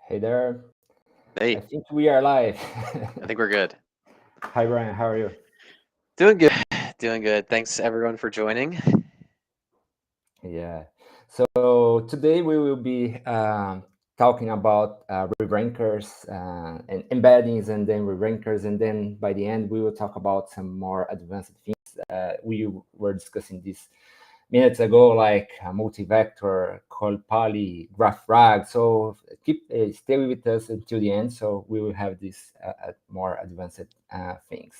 Hey there. I Hey, think we are live. I think we're good. Hi, Brian. How are you? Doing good. Doing good. Thanks everyone for joining. Yeah. So today we will be talking about re-rankers and embeddings and then re-rankers. And then by the end, we will talk about some more advanced things. We were discussing this minutes ago, like multi-vector, call poly, graph rag. So keep stay with us until the end. So we will have these more advanced things.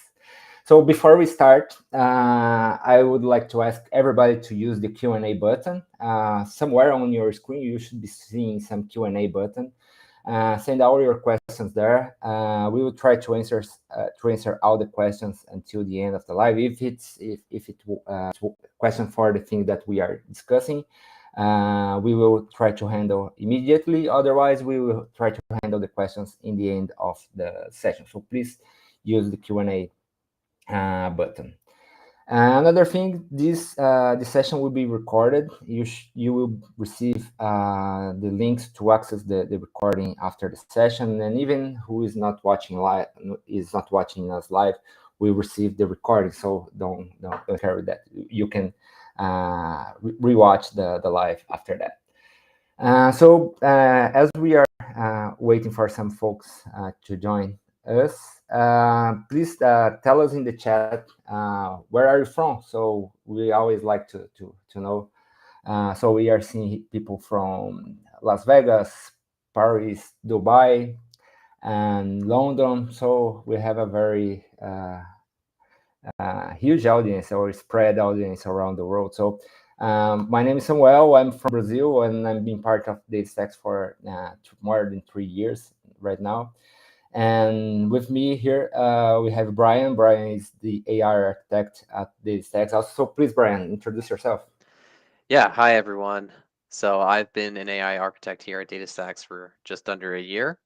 So before we start, I would like to ask everybody to use the Q&A button. Somewhere on your screen, you should be seeing some Q&A button. Send all your questions there. We will try to answer all the questions until the end of the live. If it's question for the thing that we are discussing, we will try to handle immediately. Otherwise, we will try to handle the questions in the end of the session. So please use the Q&A button. Another thing, this session will be recorded. You will receive the links to access the recording after the session, and even who is not watching us live, will receive the recording. So don't carry that. You can rewatch the live after that. As we are waiting for some folks to join us, please tell us in the chat where are you from. So we always like to know. So we are seeing people from Las Vegas, Paris, Dubai, and London. So we have a very huge audience or spread audience around the world. So my name is Samuel. I'm from Brazil, and I'm being part of DataStax for more than 3 years right now. And with me here, we have Brian. Brian is the AI architect at DataStax. Also, please, Brian, introduce yourself. Yeah, hi everyone. So I've been an AI architect here at DataStax for just under a year.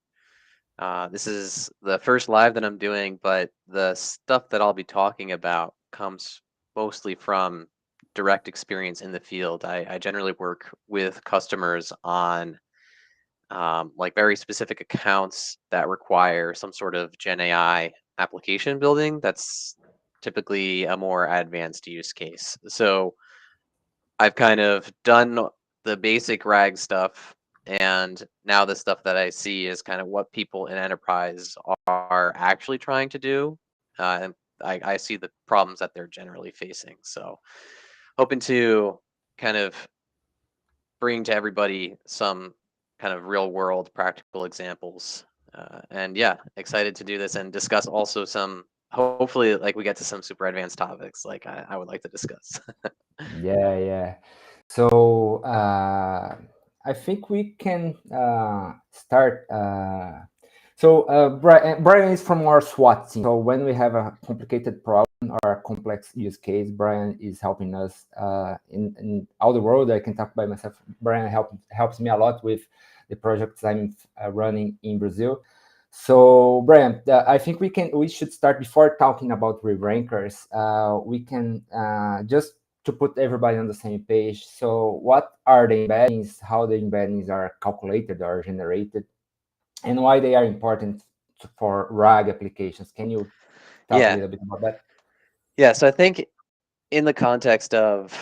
This is the first live that I'm doing, but the stuff that I'll be talking about comes mostly from direct experience in the field. I generally work with customers on like very specific accounts that require some sort of Gen AI application building that's typically a more advanced use case. So I've kind of done the basic RAG stuff, and now the stuff that I see is kind of what people in enterprise are actually trying to do. And I see the problems that they're generally facing. So hoping to kind of bring to everybody some kind of real world practical examples. And yeah, excited to do this and discuss also some, hopefully, like we get to some super advanced topics like I would like to discuss. Yeah, yeah. So I think we can start. Brian is from our SWAT team. So when we have a complicated problem or a complex use case, Brian is helping us in all the world. I can talk by myself. Brian helps me a lot with the projects I'm running in Brazil. So, Brian, I think we should start before talking about re-rankers. We can just to put everybody on the same page. So, what are the embeddings? How the embeddings are calculated or generated, and why they are important for RAG applications? Can you talk a Yeah. little bit about that? Yeah. So I think in the context of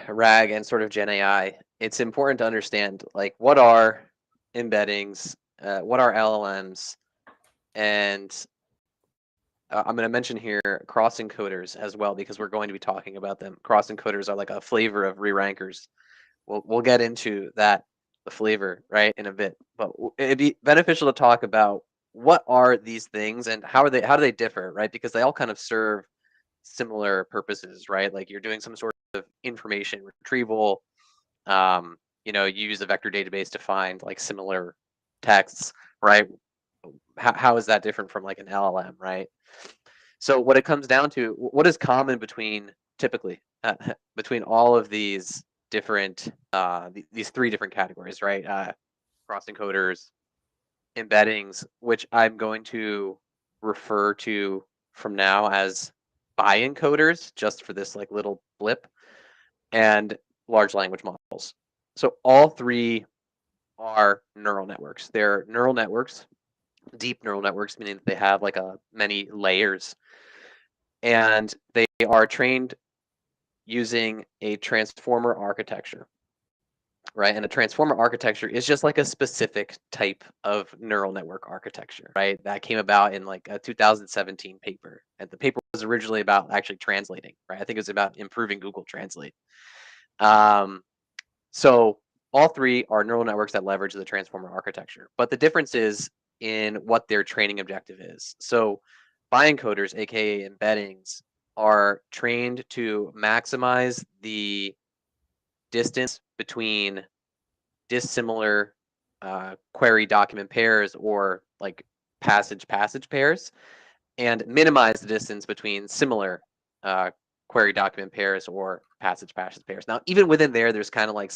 RAG and sort of Gen AI, it's important to understand like what are embeddings, what are LLMs, and I'm going to mention here cross encoders as well because we're going to be talking about them. Cross encoders are like a flavor of re-rankers. We'll get into that, the flavor, right, in a bit. But it'd be beneficial to talk about what are these things and how do they differ, right? Because they all kind of serve similar purposes, right? Like you're doing some sort of information retrieval. You use a vector database to find like similar texts, right? How is that different from like an LLM, right? So what it comes down to, what is common between typically between all of these different these three different categories, right? Cross encoders, embeddings, which I'm going to refer to from now as by encoders, just for this like little blip, and large language models. So all three are neural networks. They're neural networks, deep neural networks, meaning that they have like many layers, and they are trained using a transformer architecture, right? And a transformer architecture is just like a specific type of neural network architecture, right? That came about in like a 2017 paper. And the paper was originally about actually translating, right? I think it was about improving Google Translate. So all three are neural networks that leverage the transformer architecture, but the difference is in what their training objective is. So bioencoders, aka embeddings, are trained to maximize the distance between dissimilar query document pairs or like passage pairs, and minimize the distance between similar query document pairs or passage pairs. Now, even within there's kind of like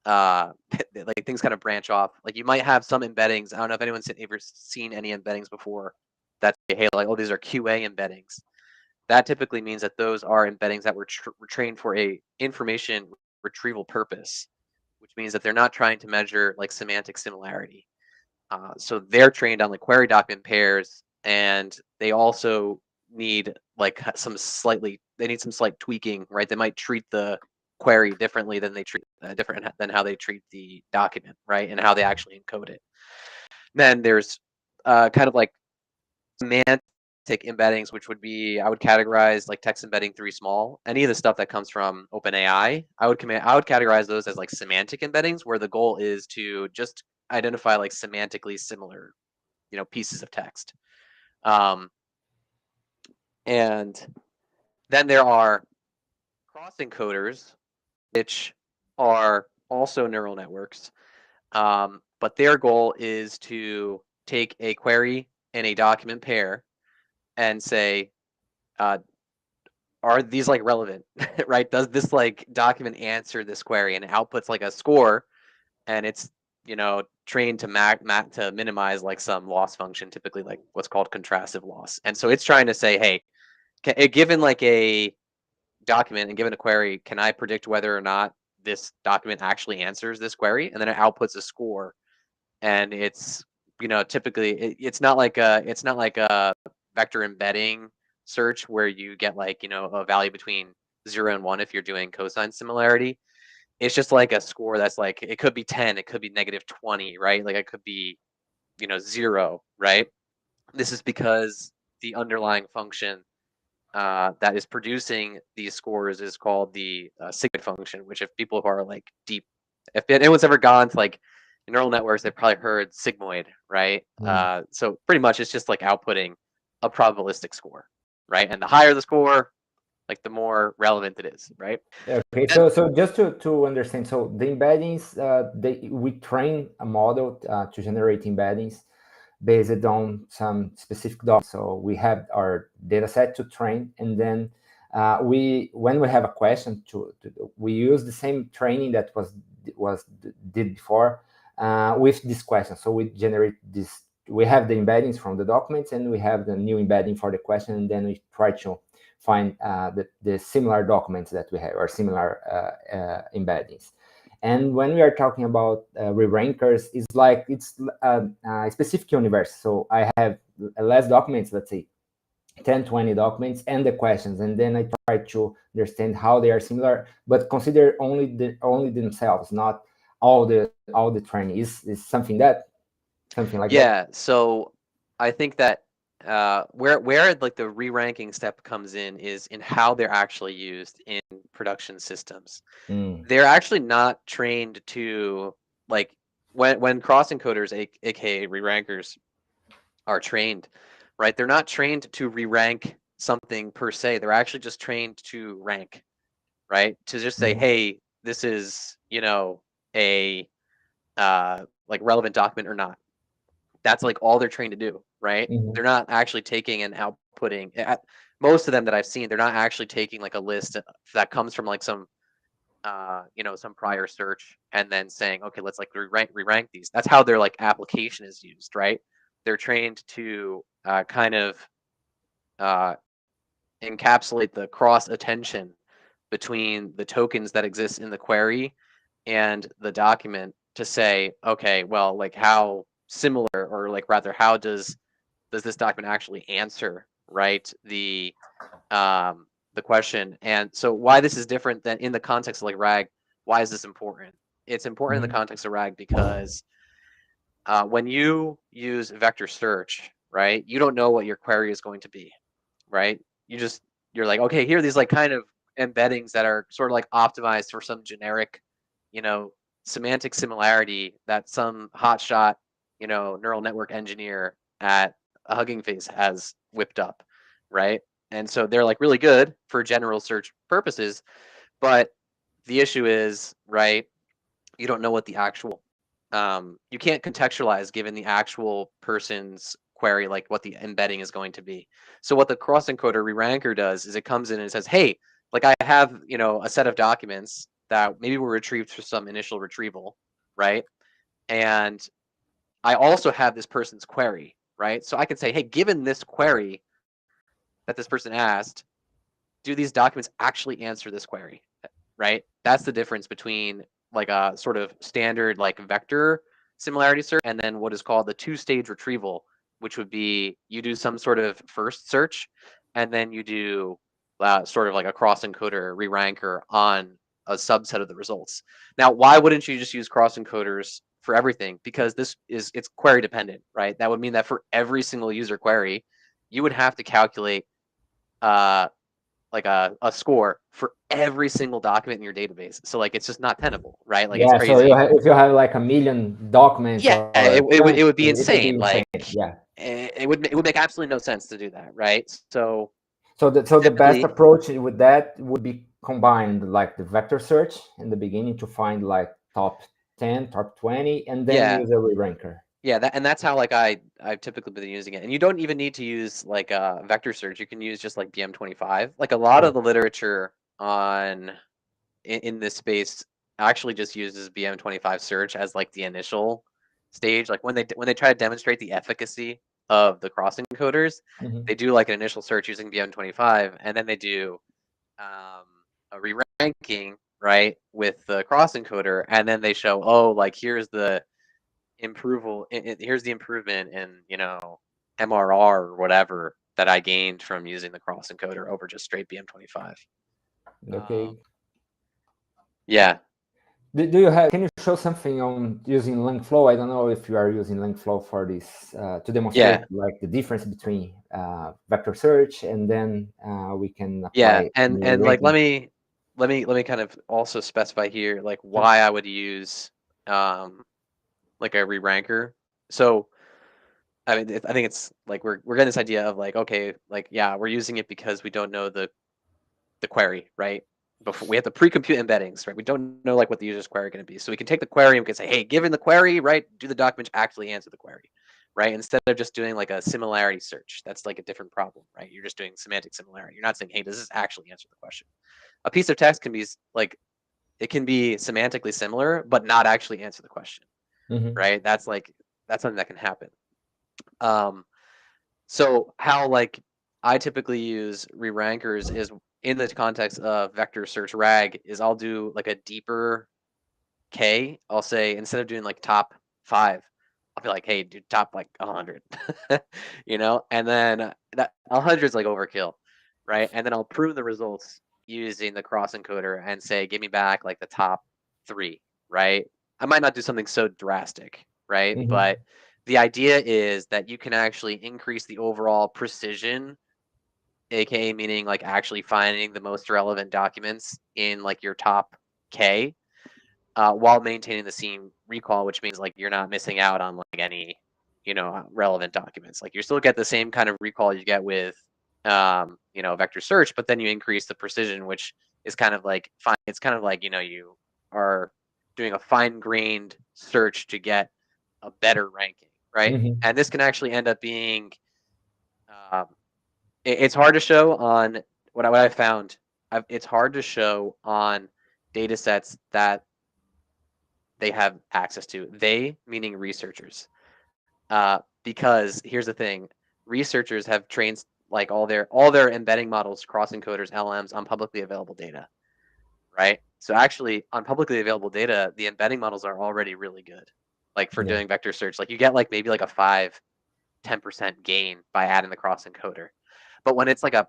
like things kind of branch off. Like you might have some embeddings. I don't know if anyone's ever seen any embeddings before that say, hey, like, oh, these are QA embeddings. That typically means that those are embeddings that were trained for a information retrieval purpose, which means that they're not trying to measure like semantic similarity. So they're trained on like query document pairs, and they also need like some slight tweaking, right? They might treat the query differently than they treat different than how they treat the document, right? And how they actually encode it. Then there's kind of like semantic embeddings, which would be, I would categorize like text embedding 3 small. Any of the stuff that comes from OpenAI, I would categorize those as like semantic embeddings, where the goal is to just identify like semantically similar, pieces of text. And then there are cross encoders, which are also neural networks, but their goal is to take a query and a document pair and say, are these like relevant, right? Does this like document answer this query? And it outputs like a score, and it's trained to to minimize like some loss function, typically like what's called contrastive loss. And so it's trying to say, hey, given like a document and given a query, can I predict whether or not this document actually answers this query? And then it outputs a score, and it's typically it's not like a vector embedding search where you get like a value between 0 and 1 if you're doing cosine similarity. It's just like a score that's like, it could be 10, it could be -20, right? Like it could be 0, right? This is because the underlying function that is producing these scores is called the sigmoid function, which if people who are like deep, if anyone's ever gone to like neural networks, they've probably heard sigmoid, right? So pretty much it's just like outputting a probabilistic score, right? And the higher the score, like the more relevant it is, right? Okay, so just to understand, so the embeddings, we train a model to generate embeddings based on some specific data. So we have our data set to train, and then when we have a question we use the same training that was did before with this question. So we generate this. We have the embeddings from the documents, and we have the new embedding for the question, and then we try to find the similar documents that we have, or similar embeddings. And when we are talking about re-rankers, it's like it's a specific universe. So I have less documents, let's say 10, 20 documents, and the questions, and then I try to understand how they are similar, but consider only themselves, not all the training. Is something like that? Yeah. So I think that where like the re-ranking step comes in is in how they're actually used in production systems. They're actually not trained to, like, when cross encoders, aka re-rankers, are trained, right? They're not trained to re-rank something per se. They're actually just trained to rank, right? To just say, hey, this is a like relevant document or not. That's like all they're trained to do, right? They're not actually taking and outputting. Most of them that I've seen, they're not actually taking like a list that comes from like some some prior search and then saying, okay, let's like re-rank these. That's how their like application is used, right? They're trained to kind of encapsulate the cross attention between the tokens that exist in the query and the document to say, okay, well, like how similar, or like rather, how does this document actually answer, right, the question? And so why this is different than in the context of like RAG, why is this important? It's important in the context of RAG because when you use vector search, right, you don't know what your query is going to be, right? You're like, okay, here are these like kind of embeddings that are sort of like optimized for some generic, semantic similarity that some hotshot, neural network engineer at a Hugging Face has whipped up, right? And so they're like really good for general search purposes, but the issue is, right, you don't know what the actual, you can't contextualize given the actual person's query, like what the embedding is going to be. So what the cross encoder re-ranker does is it comes in and it says, hey, like I have, a set of documents that maybe were retrieved through some initial retrieval, right? And I also have this person's query, right? So I can say, hey, given this query that this person asked, do these documents actually answer this query, right? That's the difference between like a sort of standard like vector similarity search and then what is called the two-stage retrieval, which would be you do some sort of first search and then you do sort of like a cross encoder re-ranker on a subset of the results. Now, why wouldn't you just use cross encoders for everything? Because it's query dependent, right? That would mean that for every single user query, you would have to calculate like a score for every single document in your database. So like it's just not tenable, right? Like it's Yeah, so crazy. if you have like a million documents Yeah, or it would be it would be insane. insane. Like Yeah. it would make absolutely no sense to do that, right? So So the best typically, approach with that would be combined like the vector search in the beginning to find like top 10, top 20, and then yeah, use a re-ranker. yeah, and that's how like I've typically been using it. And you don't even need to use like vector search. You can use just like BM25. Like a lot of the literature on in this space actually just uses BM25 search as like the initial stage. Like when they try to demonstrate the efficacy of the cross encoders, they do like an initial search using BM25, and then they do a re-ranking, right, with the cross encoder, and then they show, oh, like here's the here's the improvement in MRR or whatever that I gained from using the cross encoder over just straight BM25. Okay. Yeah. Do you have? Can you show something on using LangFlow? I don't know if you are using LangFlow for this to demonstrate like the difference between vector search, and then we can Yeah, apply and like ranking. let me kind of also specify here like why I would use like a re-ranker. So I mean, I think it's like we're getting this idea of like, okay, like yeah, we're using it because we don't know the query, right? Before we have to pre-compute embeddings, right? We don't know like what the user's query going to be, so we can take the query and we can say, hey, given the query, right, do the documents actually answer the query, right? Instead of just doing like a similarity search, that's like a different problem, right? You're just doing semantic similarity. You're not saying, hey, does this actually answer the question? A piece of text can be like it can be semantically similar, but not actually answer the question, right? That's something that can happen. So how like I typically use re-rankers is in the context of vector search RAG is I'll do like a deeper K. I'll say instead of doing like top 5, I'll be like, hey, do top like 100, and then that 100 is like overkill, right? And then I'll prove the results using the cross encoder and say, give me back like the top 3, right? I might not do something so drastic, right? But the idea is that you can actually increase the overall precision, aka meaning like actually finding the most relevant documents in like your top K, while maintaining the same recall, which means like you're not missing out on like any relevant documents. Like you still get the same kind of recall you get with vector search, but then you increase the precision, which is kind of like fine. It's kind of like you are doing a fine-grained search to get a better ranking, right? And this can actually end up being it's hard to show on what I found. It's hard to show on data sets that they have access to. They, meaning researchers. Because here's the thing: researchers have trained like all their embedding models, cross encoders, LMs on publicly available data. right? So actually, on publicly available data, the embedding models are already really good. Like for doing vector search, like you get like maybe like a 5-10% gain by adding the cross encoder. But when it's like a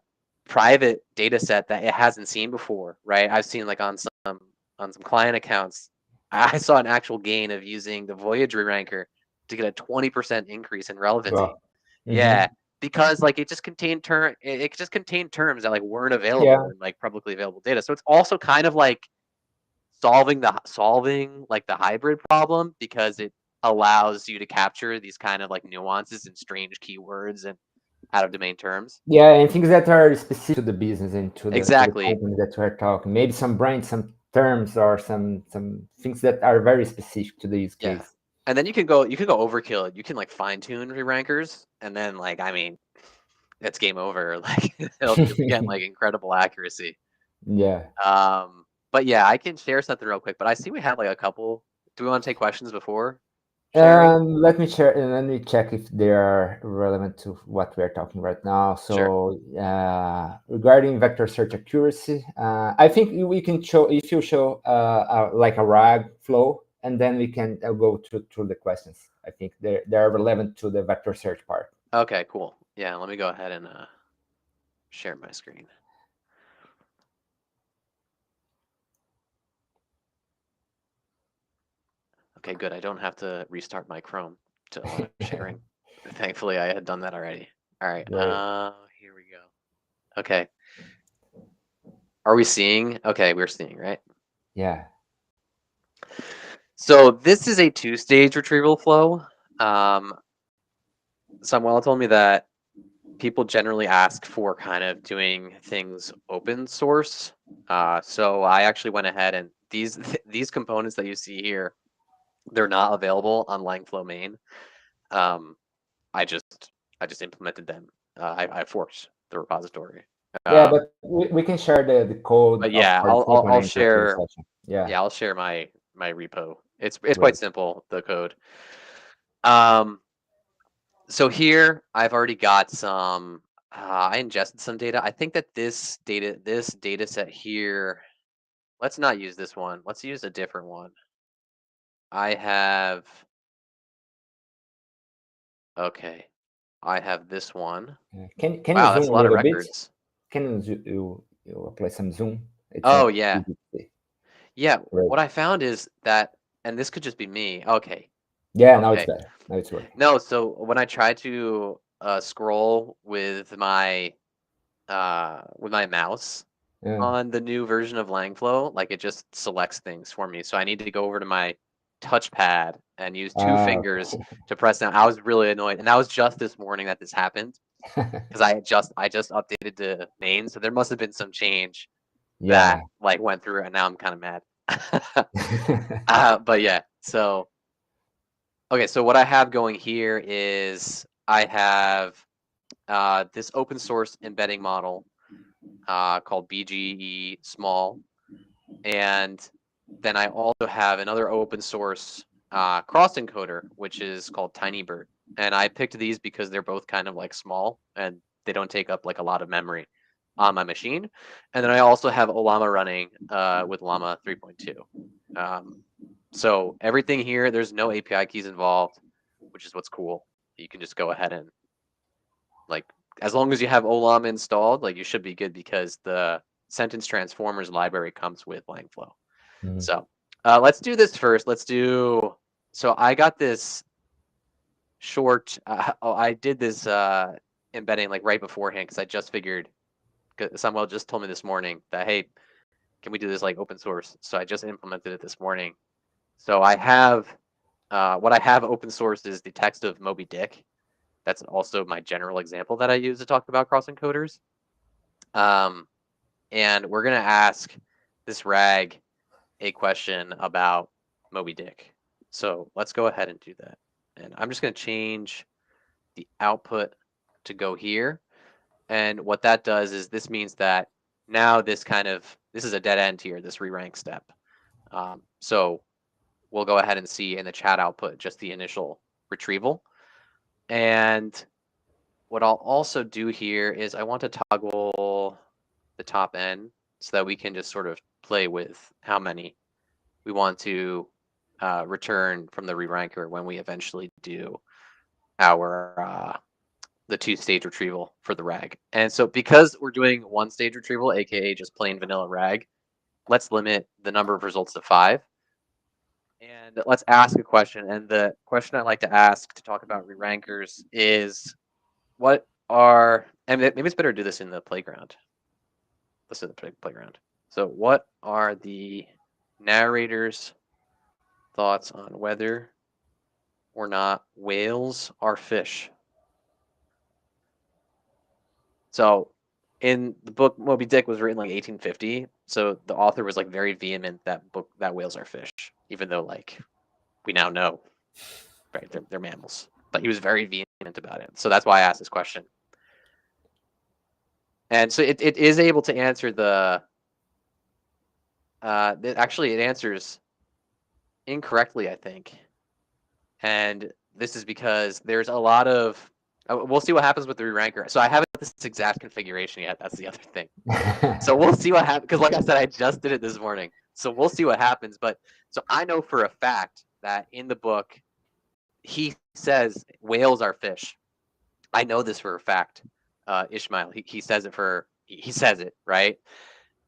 private data set that it hasn't seen before, right? I've seen like on some client accounts, I saw an actual gain of using the Voyager ranker to get a 20% increase in relevancy. Wow. Yeah, because like it just contained terms that like weren't available in like publicly available data. So it's also kind of like solving like the hybrid problem, because it allows you to capture these kind of like nuances and strange keywords and out of domain terms. Yeah, and things that are specific to the business and to the Exactly. company that we're talking. Maybe some brands, some terms, or some things that are very specific to the use Yeah. case. And then you can go overkill. You can like fine tune re-rankers, and then like I mean, it's game over. Like you'll be getting like incredible accuracy. Yeah. But yeah, I can share something real quick. But I see we have like a couple. Do we want to take questions before sharing? Let me share and let me check if they are relevant to what we are talking right now. So, regarding vector search accuracy, I think we can show, if you show like a RAG flow, and then we can go through the questions. I think they are relevant to the vector search part. Okay, cool. Yeah, let me go ahead and share my screen. Okay, good. I don't have to restart my Chrome while I'm sharing. Thankfully, I had done that already. All right. Here we go. Okay. Are we seeing? Okay, we're seeing, right? Yeah. So this is a 2-stage retrieval flow. Samuel told me that people generally ask for kind of doing things open source. So I actually went ahead and these components that you see here, they're not available on Langflow main. I just implemented them. I forked the repository. Yeah, but we can share the code. But yeah, I'll share. Yeah. Yeah, I'll share my repo. It's Great. quite simple, the code. So here I've already got some. I ingested some data. I think that this data set here. Let's not use this one. Let's use a different one. I have. Okay, I have this one. Can Wow, you that's zoom a lot of little bit? records. Can you apply some zoom? It's Oh not yeah. easy to see. Yeah, Right. what I found is that, and this could just be me. Okay. Yeah, now it's Okay. better. Now it's working. No, so when I try to scroll with my mouse on the new version of Langflow, like it just selects things for me. So I need to go over to my touchpad and use 2 fingers to press down. I was really annoyed, and that was just this morning that this happened, because I just updated the main, so there must have been some change that like went through, and now I'm kind of mad. But yeah, so okay, so what I have going here is I have this open source embedding model called BGE small, and then I also have another open source cross encoder, which is called TinyBird. And I picked these because they're both kind of like small and they don't take up like a lot of memory on my machine. And then I also have Ollama running with Llama 3.2. So everything here, there's no API keys involved, which is what's cool. You can just go ahead and like, as long as you have Ollama installed, like you should be good, because the sentence transformers library comes with Langflow. So let's do this first. So I got this short, I did this embedding like right beforehand, because I just figured, Samuel just told me this morning that, hey, can we do this like open source? So I just implemented it this morning. So I have, what I have open source is the text of Moby Dick. That's also my general example that I use to talk about cross encoders. And we're going to ask this RAG a question about Moby Dick. So let's go ahead and do that. And I'm just going to change the output to go here. And what that does is this means that now this is a dead end here, this re-rank step. So we'll go ahead and see in the chat output just the initial retrieval. And what I'll also do here is I want to toggle the top end so that we can just sort of play with how many we want to return from the re-ranker when we eventually do our the 2-stage retrieval for the RAG. And so because we're doing 1-stage retrieval, aka just plain vanilla RAG, let's limit the number of results to 5. And let's ask a question. And the question I like to ask to talk about re-rankers is, what are, and maybe it's better to do this in the playground. Let's do the playground. So what are the narrator's thoughts on whether or not whales are fish? So in the book, Moby Dick was written like 1850. So the author was like very vehement that whales are fish, even though like we now know, right, they're mammals. But he was very vehement about it. So that's why I asked this question. And so it is able to answer the, actually it answers incorrectly, I think. And this is because there's a lot of, we'll see what happens with the re-ranker. So I haven't this exact configuration yet. That's the other thing. So we'll see what happens. Because like I said, I just did it this morning. So we'll see what happens. But so I know for a fact that in the book, he says whales are fish. I know this for a fact. Ishmael, he says it he says it, right?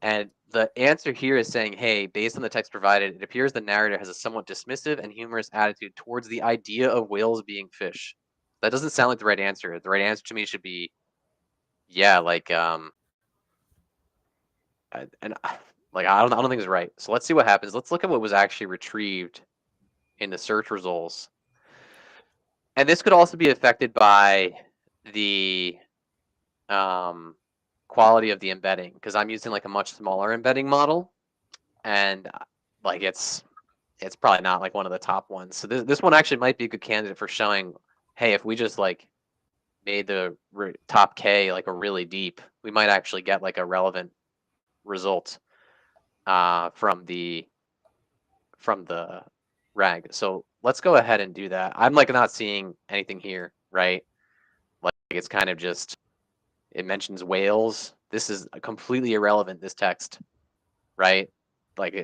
And the answer here is saying, hey, based on the text provided, it appears the narrator has a somewhat dismissive and humorous attitude towards the idea of whales being fish. That doesn't sound like the right answer. The right answer to me should be, yeah, like, I don't think it's right. So let's see what happens. Let's look at what was actually retrieved in the search results. And this could also be affected by the quality of the embedding, because I'm using like a much smaller embedding model, and like it's probably not like one of the top ones. So this one actually might be a good candidate for showing, hey, if we just like made the top K like a really deep, we might actually get like a relevant result from the RAG. So let's go ahead and do that. I'm like not seeing anything here, right? Like it's kind of just, it mentions whales. This is completely irrelevant, this text, right? Like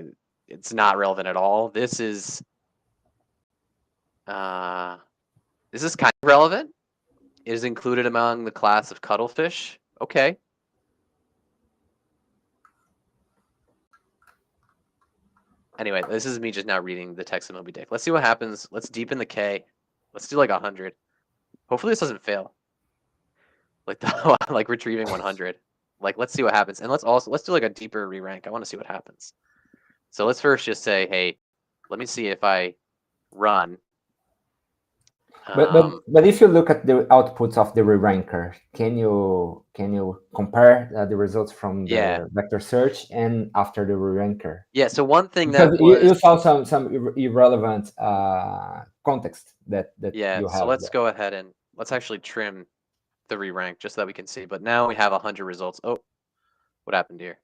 it's not relevant at all. This is kind of relevant. It is included among the class of cuttlefish. Okay. Anyway, this is me just now reading the text of Moby Dick. Let's see what happens. Let's deepen the K. Let's do like 100. Hopefully this doesn't fail. Like like retrieving 100. Like let's see what happens. And let's do like a deeper re-rank. I want to see what happens. So let's first just say, hey, let me see if I run. But if you look at the outputs of the re-ranker, can you compare the results from the vector search and after the re-ranker? Yeah. So one thing because that was, you saw some irrelevant context that you have. So let's go ahead and let's actually trim the re-rank just so that we can see. But now we have 100 results. Oh, what happened here?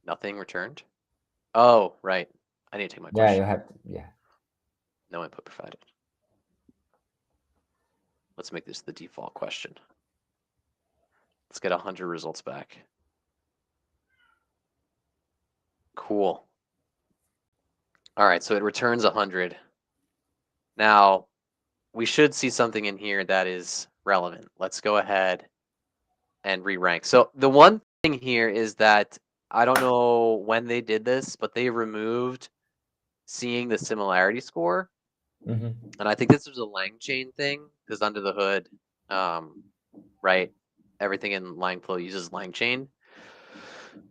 Nothing returned. Oh, right. I need to take my question. Yeah, you have. Yeah. No input provided. Let's make this the default question. Let's get 100 results back. Cool. All right, so it returns 100. Now, we should see something in here that is relevant. Let's go ahead and re-rank. So the one thing here is that I don't know when they did this, but they removed seeing the similarity score. And I think this was a LangChain thing, because under the hood, right, everything in LangFlow uses LangChain.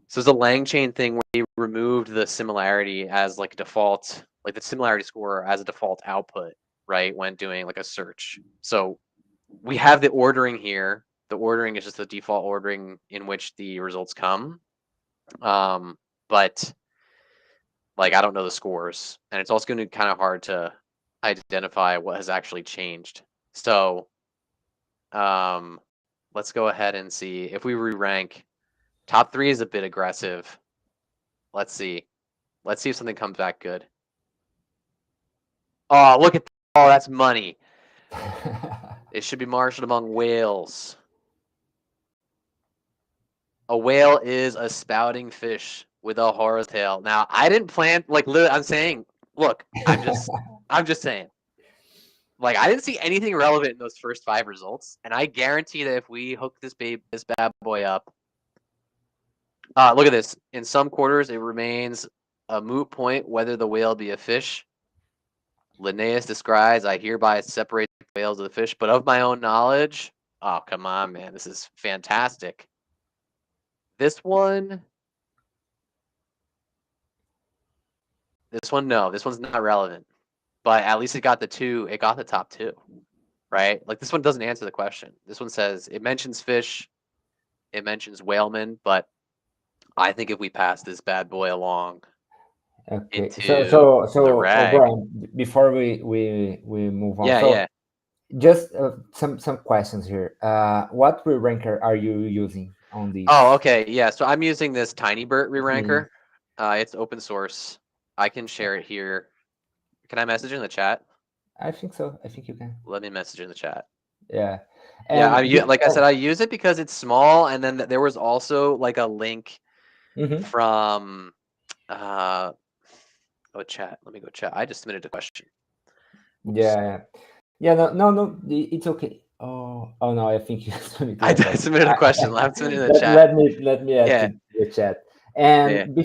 So it's a LangChain thing where they removed the similarity as like a default, like the similarity score as a default output, right, when doing like a search. So we have the ordering here. The ordering is just the default ordering in which the results come. But like I don't know the scores, and it's also going to be kind of hard to identify what has actually changed. So let's go ahead and see if we re-rank. Top 3 is a bit aggressive. Let's see if something comes back good. Oh, look at that. Oh, that's money. It should be marshaled among whales. A whale is a spouting fish with a horse tail. Now, I didn't plan, like, literally, I'm saying, look, I'm just saying. Like, I didn't see anything relevant in those first 5 results, and I guarantee that if we hook this bad boy up, look at this. In some quarters, it remains a moot point whether the whale be a fish. Linnaeus describes, I hereby separate the whales of the fish, but of my own knowledge, oh, come on, man, this is fantastic. This one, no, this one's not relevant, but at least it got the top 2, right? Like, this one doesn't answer the question. This one says, it mentions fish, it mentions whaleman, but I think if we pass this bad boy along into the rag. Brian, before we move on, Yeah. Just some questions here. What re-ranker are you using on these? Oh, okay, yeah. So I'm using this TinyBert re-ranker. It's open source. I can share it here. Can I message in the chat? I think so. I think you can. Let me message in the chat. Yeah. And like I said, I use it because it's small, and then there was also like a link from chat. Let me go chat. I just submitted a question. Oops. Yeah. No. It's okay. Oh no. I think you submitted. I submitted a question. I'm submitting in the chat. Let me add to the chat. And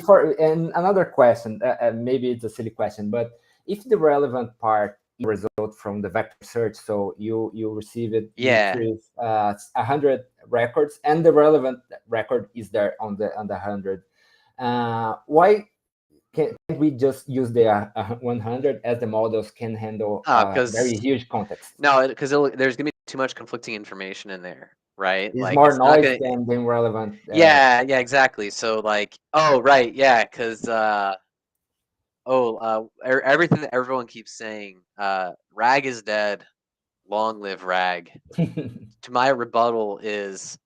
another question. Maybe it's a silly question, but if the relevant part result from the vector search, so you receive it, retrieve 100 records, and the relevant record is there on the 100. Why can't we just use the 100 as the models can handle very huge context? No, because there's gonna be too much conflicting information in there, right? It's like, more noise than relevant. Yeah, exactly. So like, because everything that everyone keeps saying, rag is dead, long live rag. To my rebuttal is,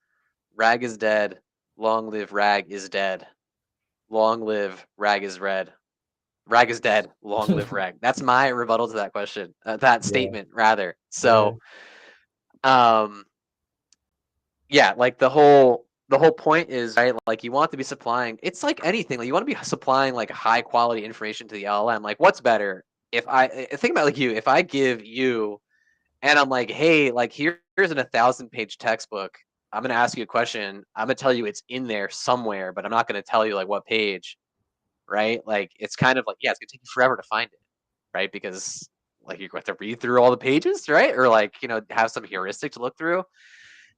rag is dead, long live rag is dead, long live rag is red. Rag is dead, long live rag. That's my rebuttal to that question, that statement rather. So, like the whole point is, right, like you want to be supplying, it's like anything, like you want to be supplying like high quality information to the LLM. Like, what's better if I think about, like, if I give you, and I'm like, hey, like here's an 1,000-page textbook, I'm gonna ask you a question, I'm gonna tell you it's in there somewhere, but I'm not gonna tell you like what page, right? Like, it's kind of like, it's gonna take you forever to find it, right? Because like you're going to have to read through all the pages, right? Or like, have some heuristic to look through.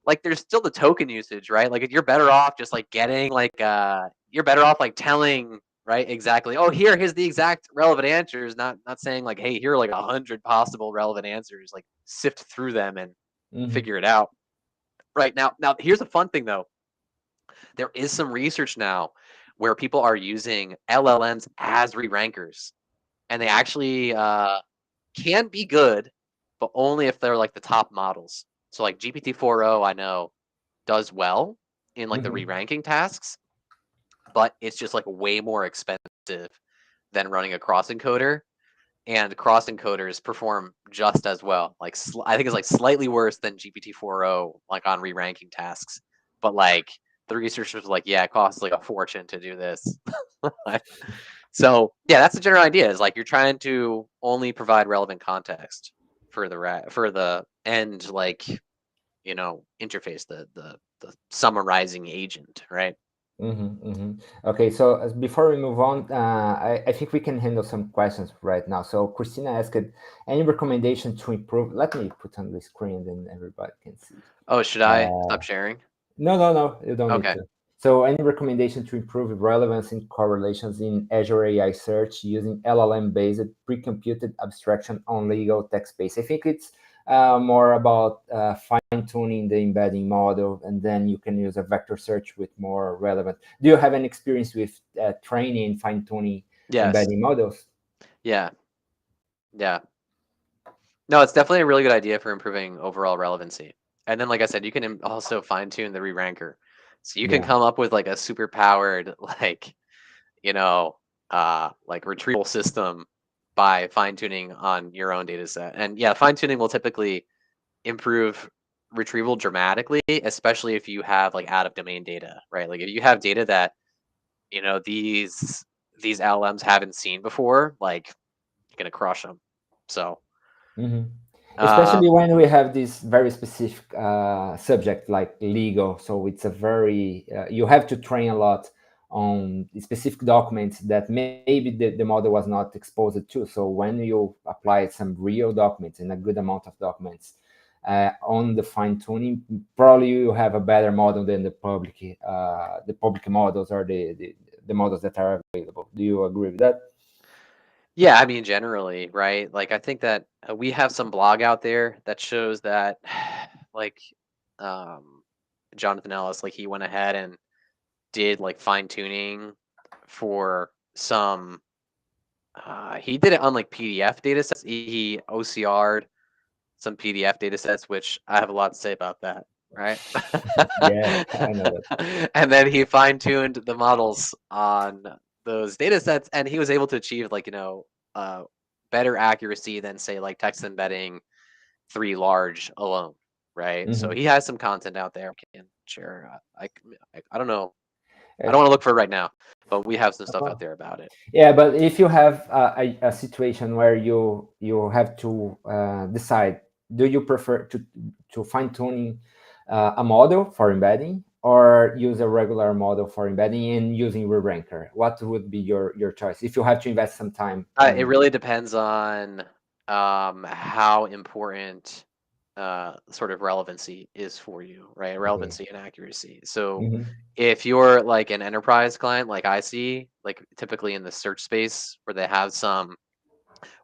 Like, there's still the token usage, right? Like, you're better off just like getting like you're better off like telling, right, exactly, oh, here's the exact relevant answers, not saying like, hey, here are like 100 possible relevant answers, like sift through them and figure it out. Right, now here's a fun thing though. There is some research now where people are using LLMs as re-rankers, and they actually can be good, but only if they're like the top models. So like GPT-4o, I know, does well in like the re-ranking tasks, but it's just like way more expensive than running a cross encoder, and cross encoders perform just as well. Like I think it's like slightly worse than GPT-4o, like on re-ranking tasks, but like the researchers were like, yeah, it costs like a fortune to do this. So that's the general idea, is like you're trying to only provide relevant context for the end, like, interface, the summarizing agent, right? Okay, so before we move on, I think we can handle some questions right now. So Christina asked, any recommendation to improve? Let me put on the screen, then everybody can see. Oh, should I stop sharing? No, you don't need to. So any recommendation to improve relevance in correlations in Azure AI search using LLM-based pre-computed abstraction on legal text space? I think it's more about fine-tuning the embedding model, and then you can use a vector search with more relevant. Do you have any experience with training, fine-tuning embedding models? Yeah. No, it's definitely a really good idea for improving overall relevancy. And then, like I said, you can also fine-tune the re-ranker. So you can come up with like a super powered, like, like retrieval system by fine-tuning on your own data set. And fine-tuning will typically improve retrieval dramatically, especially if you have like out of domain data, right? Like if you have data that, these LLMs haven't seen before, like you're gonna crush them. So, Especially um, when we have this very specific subject like legal, so it's a very you have to train a lot on specific documents that maybe the model was not exposed to. So when you apply some real documents and a good amount of documents on the fine tuning, probably you have a better model than the public models or the models that are available. Do you agree with that? yeah, I mean, generally, right? Like, I think that we have some blog out there that shows that, like, um, Jonathan Ellis, like, he went ahead and did like fine tuning for some. He did it on like PDF data sets. He OCR'd some PDF data sets, which I have a lot to say about that, right? Yeah, I know that. And then he fine tuned the models on those data sets, and he was able to achieve like, better accuracy than say like text embedding 3 large alone, right? So he has some content out there. I can share. I don't know. I don't want to look for it right now, but we have some stuff out there about it. Yeah, but if you have a situation where you have to decide, do you prefer to fine tuning a model for embedding or use a regular model for embedding and using Re-ranker? What would be your choice if you have to invest some time It on? really depends on how important sort of relevancy is for you, right? Okay. Relevancy and accuracy. So Mm-hmm. if you're like an enterprise client, like I see, like typically in the search space where they have some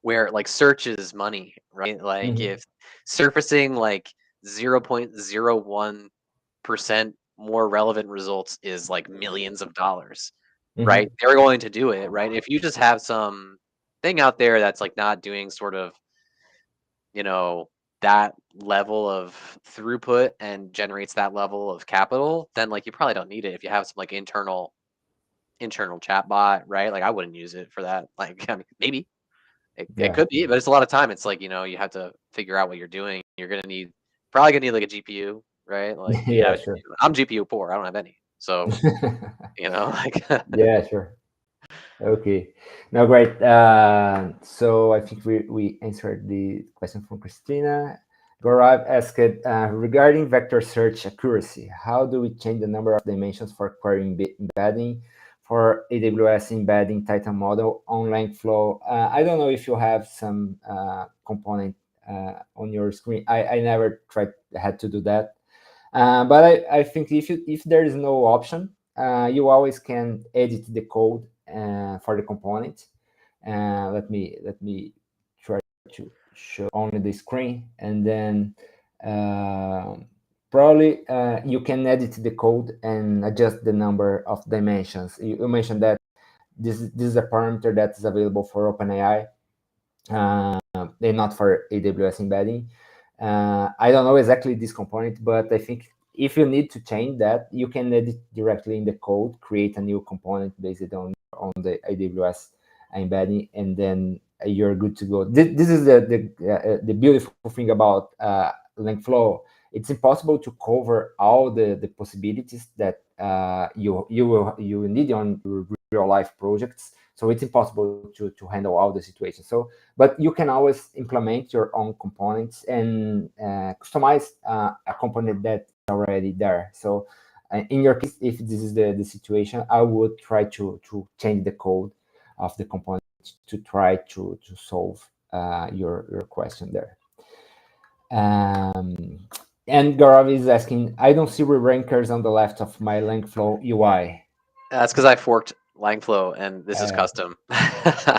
where like search is money, right? Like Mm-hmm. if surfacing like 0.01% more relevant results is like millions of dollars, right? Mm-hmm. They're going to do it, right? If you just have some thing out there that's like not doing sort of, you know, that level of throughput and generates that level of capital, then like you probably don't need it. If you have some like internal chat bot, right? Like I wouldn't use it for that. Like I mean, maybe it Yeah. could be, but it's a lot of time. It's like, you have to figure out what you're doing. You're gonna need probably gonna need like a GPU, right? Like you Yeah, have a sure. GPU. I'm GPU poor. I don't have any. So, like Yeah, sure. Okay. No, great. So I think we answered the question from Christina. Gaurav asked, regarding vector search accuracy, how do we change the number of dimensions for query embedding for AWS embedding Titan model on LangFlow? I don't know if you have some component on your screen. I never had to do that. But I think if there is no option, you always can edit the code for the component. Let me try to show only the screen, and then uh, probably you can edit the code and adjust the number of dimensions. You mentioned that this is a parameter that is available for OpenAI and not for AWS embedding. I don't know exactly this component, but I think if you need to change that, you can edit directly in the code, create a new component based on the AWS embedding, and then you're good to go. This is the beautiful thing about LangFlow. It's impossible to cover all the possibilities that you need on real life projects. So it's impossible to handle all the situations. So but you can always implement your own components and customize a component that's already there. So in your case, if this is the situation, I would try to change the code of the component to try to solve your question there. And Gaurav is asking, I don't see re-rankers on the left of my LangFlow UI. that's because I forked LangFlow and this is custom.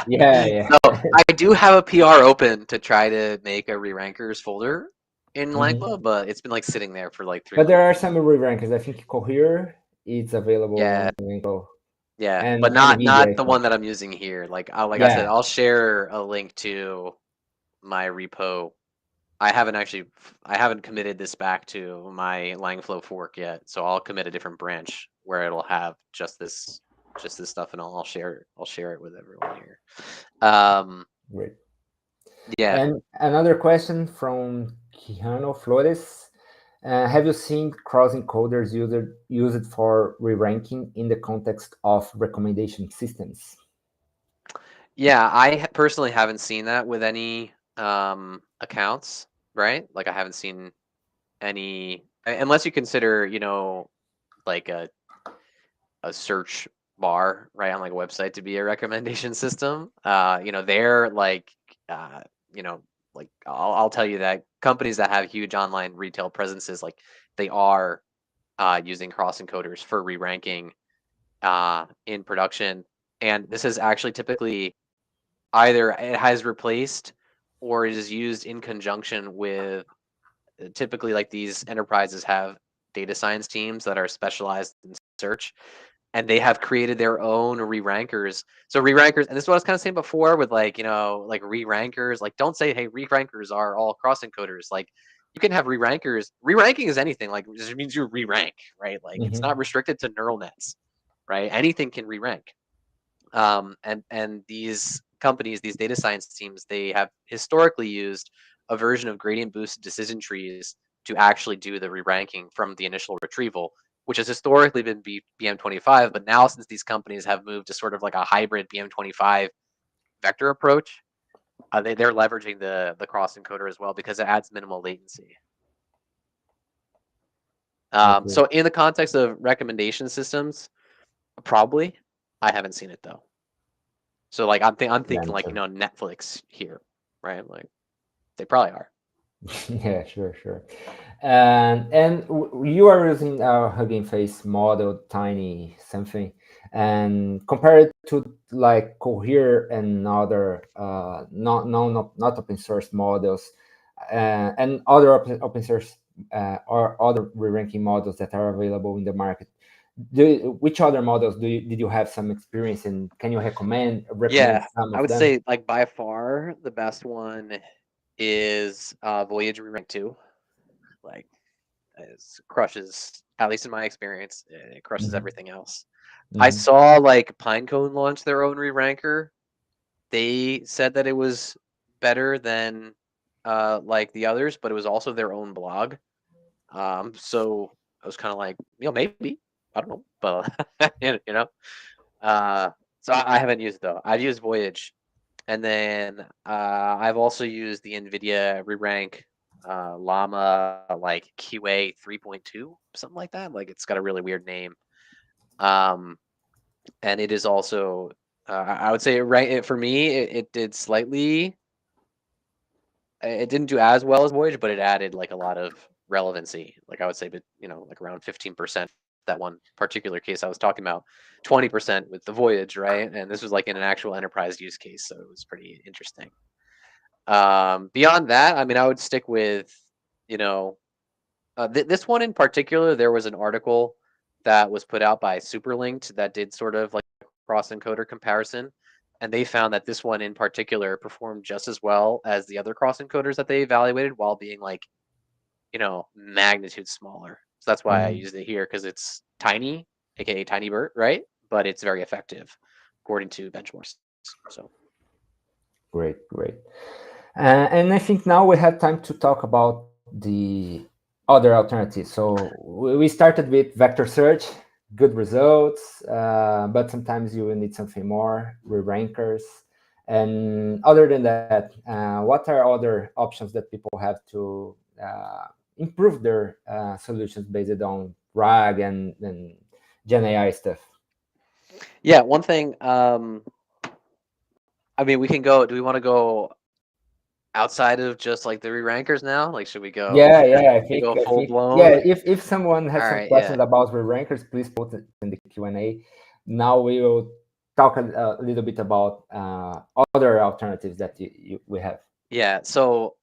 Yeah, yeah. So I do have a PR open to try to make a re-rankers folder in Mhm. LangFlow, but it's been like sitting there for like 3 But there months. are some re-rankers. I think Cohere is available Yeah, on LangFlow. yeah, but And not NVIDIA, I the think. one that I'm using here. Like I said, Yeah, I'll share a link to my repo. I haven't committed this back to my LangFlow fork yet, so I'll commit a different branch where it'll have just this stuff, and I'll share it with everyone here. Um, great. yeah, And another question from Quijano Flores. Have you seen cross-encoders used for re-ranking in the context of recommendation systems? Yeah, I personally haven't seen that with any accounts, right? Like I haven't seen any, unless you consider, like a search bar, right, on like a website to be a recommendation system. They're like, uh, you know, like I'll tell you that companies that have huge online retail presences, like they are using cross encoders for re-ranking in production. And this is actually typically either it has replaced or it is used in conjunction with typically like these enterprises have data science teams that are specialized in search and they have created their own re-rankers. So re-rankers, and this is what I was kind of saying before with like, like re-rankers, like don't say, hey, re-rankers are all cross encoders. Like you can have re-rankers. Re-ranking is anything, like it means you re-rank, right? Like it's not restricted to neural nets, right? Anything can re-rank. And these companies, these data science teams, they have historically used a version of gradient boosted decision trees to actually do the re-ranking from the initial retrieval, which has historically been BM25. But now, since these companies have moved to sort of like a hybrid BM25 vector approach, they're leveraging the cross encoder as well because it adds minimal latency. Okay. So in the context of recommendation systems, probably. I haven't seen it though. So like I'm thinking like Netflix here, right? Like they probably are. Yeah, sure. And you are using a Hugging Face model, tiny something, and compare it to like Cohere and other not open source models, and other open source or other re-ranking models that are available in the market. Which other models did you have some experience in? Can you recommend Yeah, some I of would them? say like by far the best one is Voyage Re-Rank 2. Like it crushes, at least in my experience, it crushes Mhm. everything else. I Mhm. saw like Pinecone launch their own re-ranker. They said that it was better than like the others, but it was also their own blog. So I was kind of like, maybe, I don't know, but Uh, so I haven't used it though. I've used Voyage, and then I've also used the NVIDIA re-rank Llama like QA 3.2, something like that. Like it's got a really weird name. Um, and it is also I would say for me it did slightly. It didn't do as well as Voyage, but it added like a lot of relevancy. Like I would say, but like around 15%. That one particular case I was talking about, 20% with the Voyage, right? And this was like in an actual enterprise use case, so it was pretty interesting. Beyond that, I mean, I would stick with, you know, this one in particular. There was an article that was put out by Superlinked that did sort of like cross encoder comparison, and they found that this one in particular performed just as well as the other cross encoders that they evaluated while being like, magnitude smaller. So that's why I Mhm. used it here because it's tiny, aka tiny BERT, right? But it's very effective according to benchmarks. So Great. And I think now we have time to talk about the other alternatives. So we started with vector search, good results, but sometimes you will need something more, re-rankers. And other than that, what are other options that people have to improve their solutions based on RAG and Gen AI stuff? yeah, one thing. I mean, we can go. Do we want to go outside of just like the re-rankers now? Like, should we go? Yeah. I We think go I full think yeah. blown. If someone All has some right. Yeah. questions about re-rankers, please put it in the Q&A. Now we will talk a little bit about other alternatives that we have. Yeah. So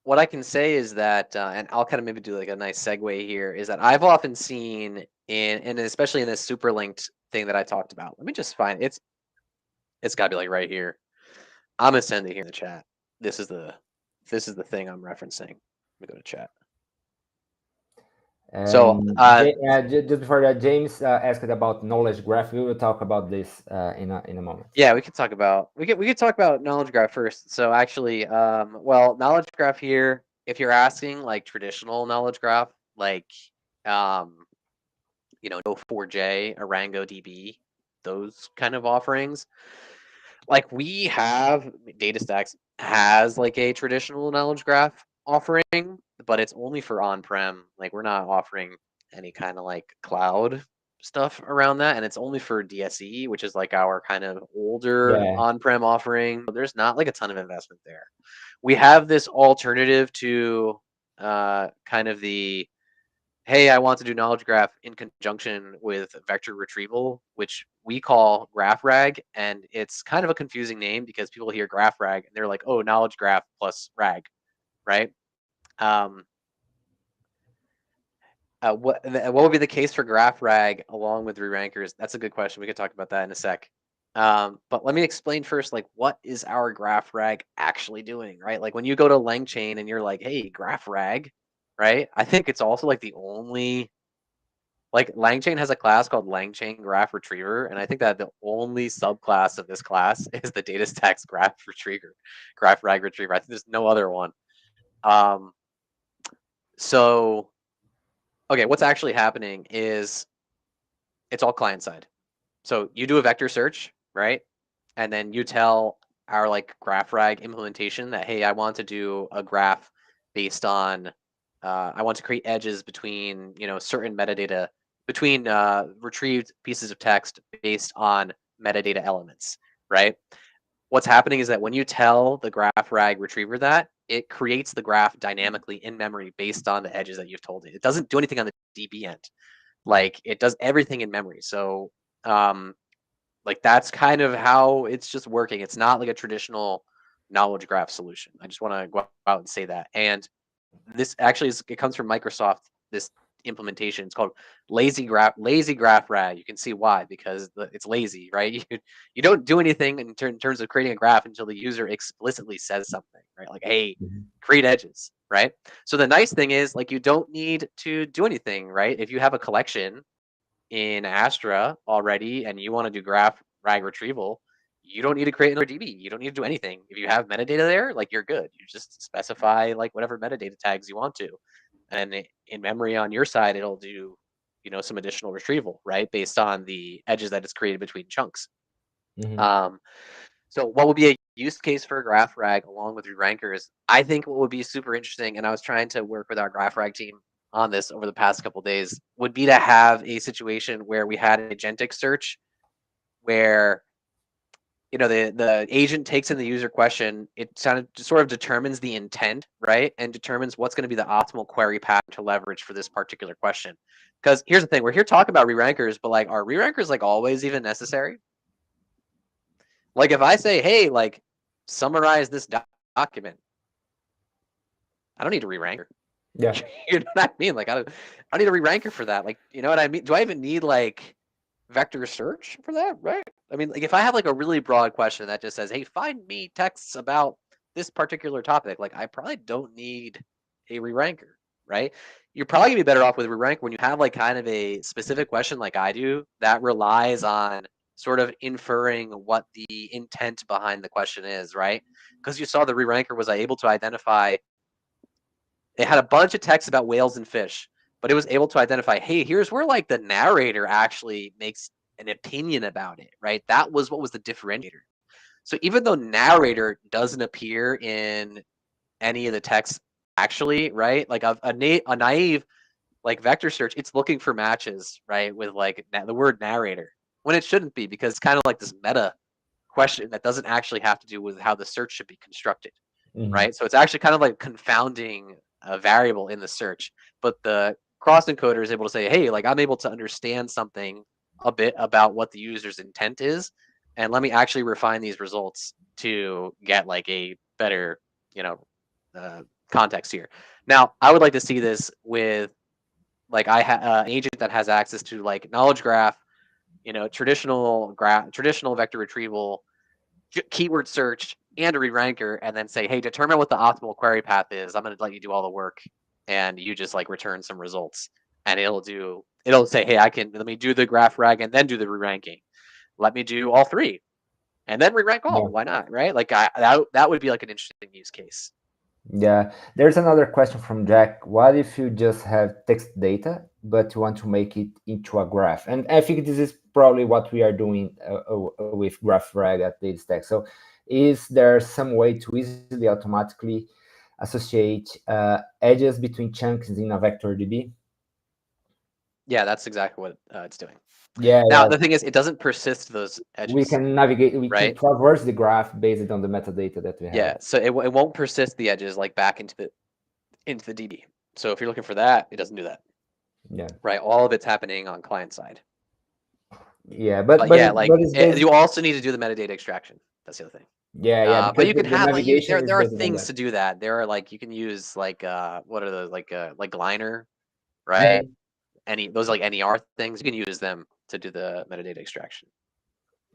what I can say is that, and I'll kind of maybe do like a nice segue here, is that I've often seen and especially in this super linked thing that I talked about. Let me just find it's got to be like right here. I'm gonna send it here in the chat. This is the thing I'm referencing. Let me go to chat. So And just before that, James asked about knowledge graph. We will talk about this in a moment. yeah, we could talk about knowledge graph first. So actually, well, knowledge graph here. If you're asking like traditional knowledge graph, like Neo4j, Arango DB, those kind of offerings. Like we have DataStax has like a traditional knowledge graph offering, but it's only for on-prem. Like we're not offering any kind of like cloud stuff around that, and it's only for DSE, which is like our kind of older on-prem offering. There's not like a ton of investment there. We have this alternative to kind of the, hey, I want to do knowledge graph in conjunction with vector retrieval, which we call GraphRag, and it's kind of a confusing name because people hear GraphRag and they're like, oh, knowledge graph plus RAG, right? What would be the case for GraphRag along with Rerankers? That's a good question. We could talk about that in a sec. But let me explain first, like, what is our GraphRag actually doing, right? Like when you go to LangChain and you're like, hey, GraphRag, right? I think it's also like the only, like LangChain has a class called LangChain Graph Retriever, and I think that the only subclass of this class is the DataStax Graph Retriever, GraphRag Retriever. I think there's no other one. So, okay, what's actually happening is it's all client side. So you do a vector search, right? And then you tell our like GraphRag implementation that, hey, I want to do a graph based on, I want to create edges between, certain metadata, between retrieved pieces of text based on metadata elements, right? What's happening is that when you tell the GraphRag retriever that, it creates the graph dynamically in memory based on the edges that you've told it. It doesn't do anything on the DB end. Like it does everything in memory. So like that's kind of how it's just working. It's not like a traditional knowledge graph solution. I just want to go out and say that. And this actually it comes from Microsoft, this implementation. It's called lazy graph rag. You can see why, because it's lazy, right? You don't do anything in terms of creating a graph until the user explicitly says something, right? Like, hey, create edges, right? So the nice thing is, like, you don't need to do anything, right? If you have a collection in Astra already and you want to do graph rag retrieval, you don't need to create another DB. You don't need to do anything. If you have metadata there, like you're good. You just specify like whatever metadata tags you want to. And in memory on your side, it'll do, some additional retrieval, right? Based on the edges that it's created between chunks. So what would be a use case for GraphRag along with Rerankers? I think what would be super interesting, and I was trying to work with our GraphRag team on this over the past couple of days, would be to have a situation where we had an agentic search where the agent takes in the user question, it sort of determines the intent, right? And determines what's going to be the optimal query path to leverage for this particular question. Because here's the thing, we're here talking about Rerankers, but like, are Rerankers like always even necessary? Like if I say, hey, like summarize this document, I don't need a re-ranker. Yeah. You know what I mean? Like I don't need a re-ranker for that. Like, you know what I mean? Do I even need like vector search for that? Right? I mean, like if I have like a really broad question that just says, hey, find me texts about this particular topic, like I probably don't need a re-ranker, right? You're probably gonna be better off with re-rank when you have like kind of a specific question like I do that relies on sort of inferring what the intent behind the question is, right? Because you saw the re-ranker was able to identify, it had a bunch of text about whales and fish, but it was able to identify, hey, here's where like the narrator actually makes an opinion about it, right? That was what was the differentiator. So even though narrator doesn't appear in any of the text actually, right? Like a naive like vector search, it's looking for matches, right? With like the word narrator, when it shouldn't be, because it's kind of like this meta question that doesn't actually have to do with how the search should be constructed, right? So it's actually kind of like confounding a variable in the search, but the cross encoder is able to say, hey, like I'm able to understand something a bit about what the user's intent is, and let me actually refine these results to get like a better, context here. Now, I would like to see this with like an agent that has access to like knowledge graph, traditional vector retrieval, keyword search, and a re-ranker, and then say, hey, determine what the optimal query path is. I'm going to let you do all the work, and you just like return some results, and it'll say, hey, let me do the graph rag and then do the re-ranking. Let me do all three, and then re-rank all. Yeah. Why not, right? Like that would be like an interesting use case. Yeah, there's another question from Jack. What if you just have text data, but you want to make it into a graph? And I think this is probably what we are doing with GraphRag at DataStack. So, is there some way to easily automatically associate edges between chunks in a vector DB? Yeah, that's exactly what it's doing. Yeah, Now, yeah. the thing is, it doesn't persist those We edges, can navigate, we can right? traverse the graph based on the metadata that we have. Yeah, so it won't persist the edges like back into the DB. So if you're looking for that, it doesn't do that, Yeah, right? All of it's happening on client side. yeah, But yeah, like it's based. you also need to do the metadata extraction. That's the other thing. Yeah, yeah, But because you can the have like navigation is there are based on things that. to do that. There are like you can use like what are those like Gliner, right? Mhm. Those like NER things, you can use them to do the metadata extraction.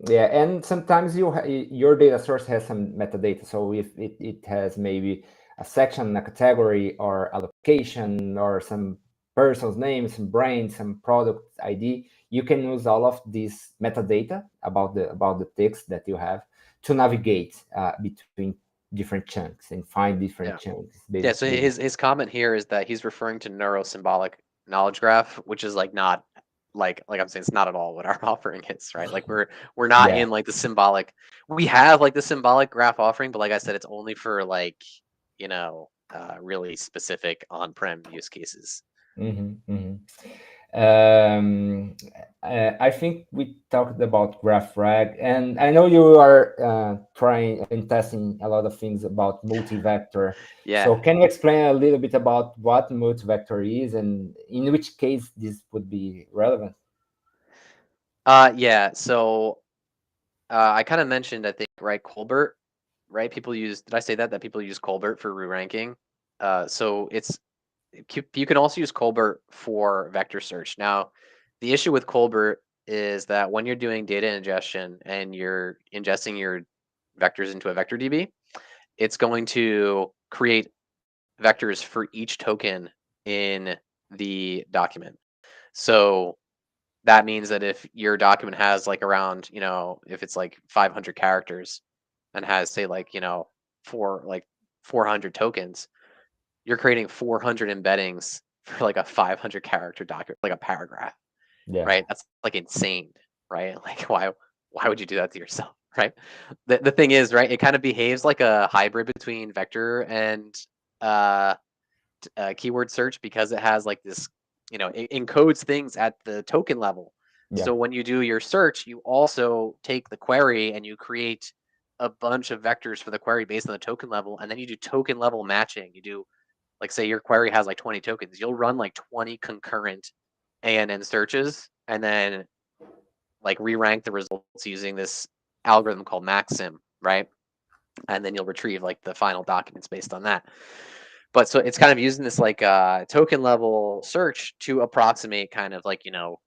Yeah, and sometimes your data source has some metadata. So if it has maybe a section, a category, or a location, or some person's name, some brand, some product ID, you can use all of this metadata about the text that you have to navigate between different chunks and find different Yeah. chunks. Yeah, so Basically, his comment here is that he's referring to neurosymbolic knowledge graph, which is like not like I'm saying, it's not at all what our offering is, right? Like we're not yeah. in like the symbolic. We have like the symbolic graph offering, but like I said, it's only for like really specific on-prem use cases. Um, I think we talked about GraphRag, and I know you are trying and testing a lot of things about multi-vector. Yeah. So can you explain a little bit about what multi-vector is and in which case this would be relevant? Yeah. So I kind of mentioned, I think, right, Colbert, right? People use. Did I say that people use Colbert for re-ranking? So you can also use Colbert for vector search. Now, the issue with Colbert is that when you're doing data ingestion and you're ingesting your vectors into a vector DB, it's going to create vectors for each token in the document. So that means that if your document has like around, if it's like 500 characters and has say like, four like 400 tokens, you're creating 400 embeddings for like a 500 character document, like a paragraph, Yeah, right? That's like insane, right? Like why would you do that to yourself, right? The thing is, right, it kind of behaves like a hybrid between vector and uh, keyword search because it has like this, it encodes things at the token level. yeah, So when you do your search, you also take the query and you create a bunch of vectors for the query based on the token level, and then you do token level matching. You do like say your query has like 20 tokens, you'll run like 20 concurrent ANN searches and then like re-rank the results using this algorithm called Maxim, right? And then you'll retrieve like the final documents based on that. But so it's kind of using this like token level search to approximate kind of like, the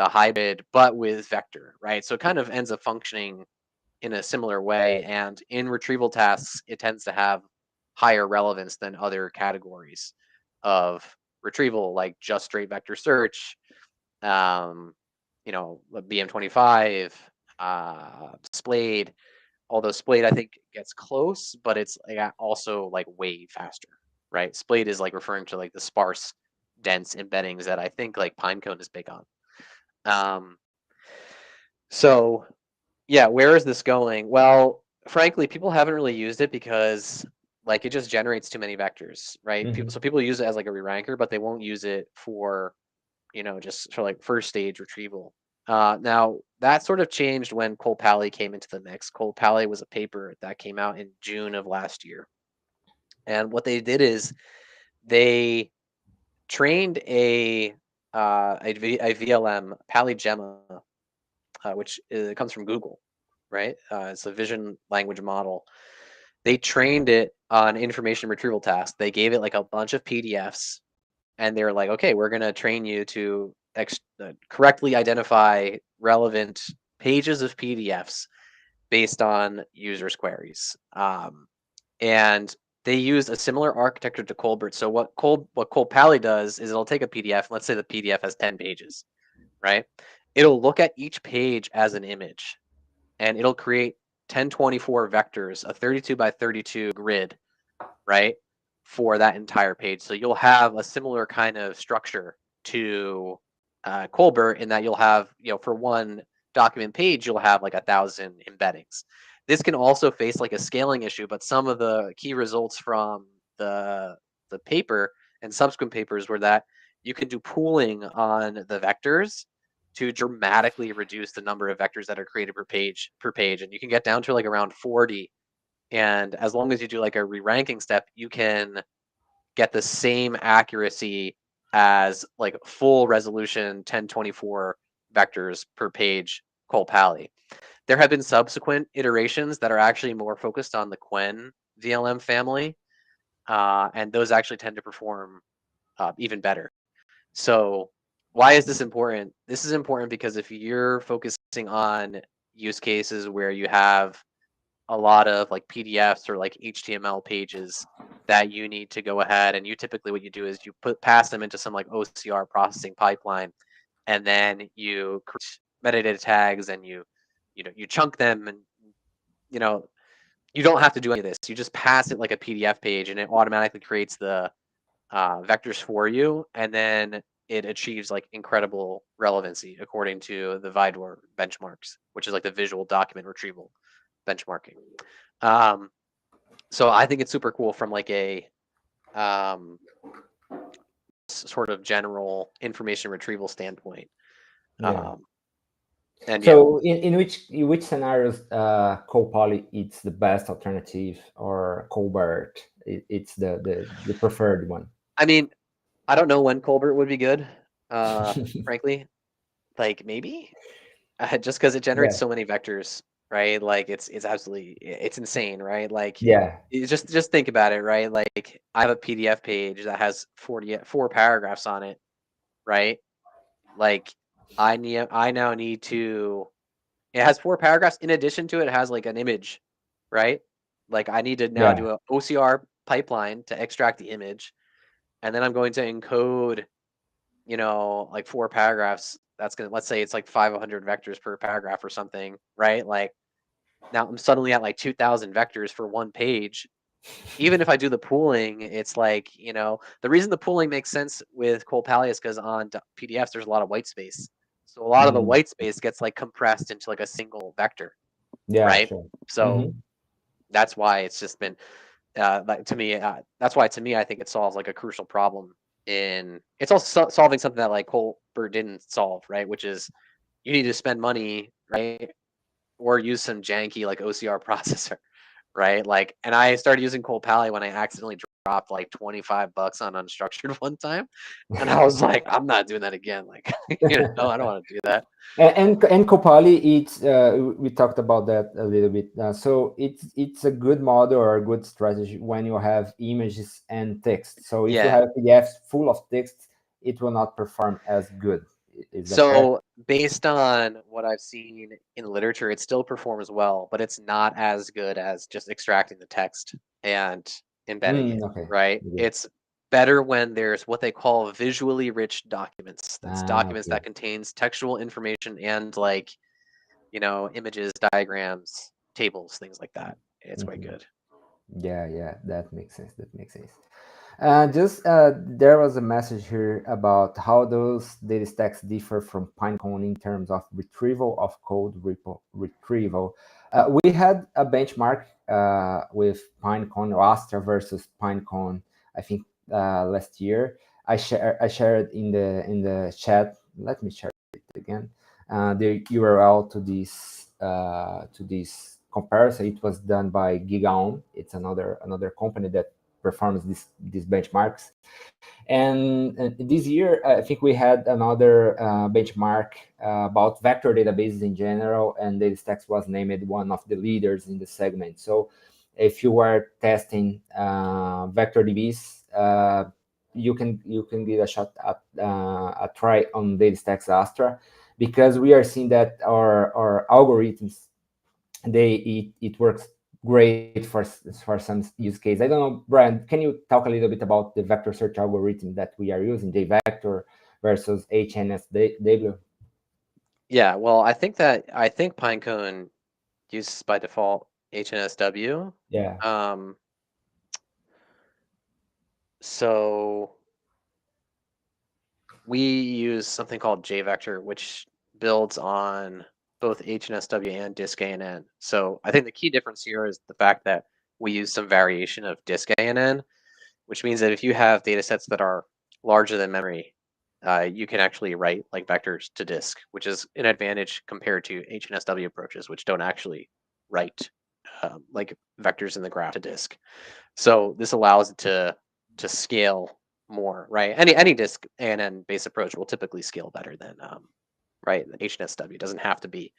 hybrid, but with vector, right? So it kind of ends up functioning in a similar way. And in retrieval tasks, it tends to have higher relevance than other categories of retrieval, like just straight vector search, um, BM25, Splayed. Although Splayed, I think, gets close, but it's also like way faster, right? Splayed is like referring to like the sparse, dense embeddings that I think like Pinecone is big on. Um, so yeah, where is this going? Well, frankly, people haven't really used it because like it just generates too many vectors, right? mhm, So people use it as like a re-ranker, but they won't use it for, just for like first stage retrieval. Now that sort of changed when Cole Pally came into the mix. Cole Pally was a paper that came out in June of last year. And what they did is they trained a VLM, PalyGemma, which comes from Google, right? It's a vision language model. They trained it on information retrieval tasks. They gave it like a bunch of PDFs, and they were like, okay, we're going to train you to correctly identify relevant pages of PDFs based on users' queries. And they used a similar architecture to Colbert. So what Cole Pally does is it'll take a PDF. Let's say the PDF has 10 pages, right? It'll look at each page as an image, and it'll create 1024 vectors, a 32 by 32 grid, right? for that entire page. So you'll have a similar kind of structure to Colbert in that you'll have, for one document page, you'll have like 1,000 embeddings. This can also face like a scaling issue, but some of the key results from the paper and subsequent papers were that you can do pooling on the vectors to dramatically reduce the number of vectors that are created per page, and you can get down to like around 40. And as long as you do like a re-ranking step, you can get the same accuracy as like full resolution 1024 vectors per page Colpally. There have been subsequent iterations that are actually more focused on the Quen VLM family, and those actually tend to perform even better. So why is this important? This is important because if you're focusing on use cases where you have a lot of like PDFs or like HTML pages that you need to go ahead, and you typically what you do is you pass them into some like OCR processing pipeline, and then you create metadata tags, and you chunk them, and you don't have to do any of this. You just pass it like a PDF page, and it automatically creates the vectors for you, and then it achieves like incredible relevancy according to the VIDOR benchmarks, which is like the visual document retrieval benchmarking. So I think it's super cool from like a sort of general information retrieval standpoint. Yeah. And so in which scenarios Colpoly it's the best alternative, or Colbert it's the preferred one? I mean, I don't know when Colbert would be good, frankly. Like maybe just because it generates so many vectors, right? Like it's absolutely, it's insane, right? Like just think about it, right? Like I have a PDF page that has 44 paragraphs on it, right? Like I now need to, it has 4 paragraphs. In addition to it, it has like an image, right? Like I need to now do an OCR pipeline to extract the image, and then I'm going to encode, like 4 paragraphs. That's gonna, let's say it's like 500 vectors per paragraph or something, right? Like now I'm suddenly at like 2,000 vectors for one page. Even if I do the pooling, it's like, the reason the pooling makes sense with Colpally is because on PDFs there's a lot of white space. So a lot of the white space gets like compressed into like a single vector. Right. Sure. So that's why it's just been like to me, that's why to me I think it solves like a crucial problem. It's also solving something that like Colbert didn't solve, right? Which is you need to spend money, right? Or use some janky like OCR processor, right? Like, and I started using Colpally when I accidentally dropped like $25 on unstructured one time, and I was like, I'm not doing that again. Like, I don't want to do that. And Colpally, it's we talked about that a little bit. So it's a good model or a good strategy when you have images and text. So if you have PDFs full of text, it will not perform as good. Is that correct? Based on what I've seen in literature, it still performs well, but it's not as good as just extracting the text and embedding it, right? It's better when there's what they call visually rich documents. That's documents that contains textual information and like, images, diagrams, tables, things like that. It's quite good. Yeah, that makes sense. There was a message here about how those data stacks differ from Pinecone in terms of retrieval of code retrieval. We had a benchmark with Pinecone or Astra versus Pinecone, I think last year. I shared in the chat. Let me share it again. The URL to this comparison. It was done by GigaOM. It's another company that performs these benchmarks. And this year, I think we had another benchmark about vector databases in general, and DataStax was named one of the leaders in the segment. So if you are testing vector DBs, you can give a shot at a try on DataStax Astra, because we are seeing that our algorithms, it works great for some use case. I don't know, Brian, can you talk a little bit about the vector search algorithm that we are using, JVector versus HNSW? Yeah, well, I think Pinecone uses by default HNSW. Yeah. So we use something called JVector, which builds on both HNSW and disk ANN. So I think the key difference here is the fact that we use some variation of disk ANN, which means that if you have data sets that are larger than memory, you can actually write like vectors to disk, which is an advantage compared to HNSW approaches, which don't actually write like vectors in the graph to disk. So this allows it to scale more, right? Any disk ANN based approach will typically scale better than right. HNSW doesn't have to be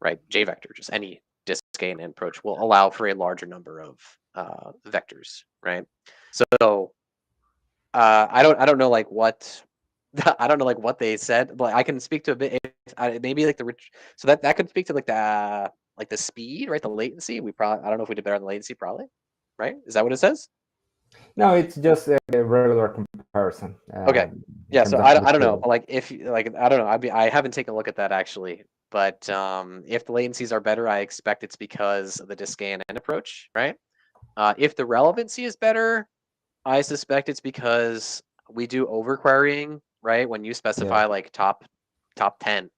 right. JVector, just any disk ANN approach will allow for a larger number of vectors, right? So I don't know like what I don't know like what they said, but I can speak to a bit. Maybe like so that could speak to like the speed, right? The latency. I don't know if we did better on the latency, probably, right? Is that what it says? No, it's just a regular comparison. Okay. In Yeah. terms So of I the don't know, scale. but like if like I don't know, I haven't taken a look at that actually. But if the latencies are better, I expect it's because of the disk ANN approach, right? If the relevancy is better, I suspect it's because we do overquerying, right? When you specify Yeah, like top 10,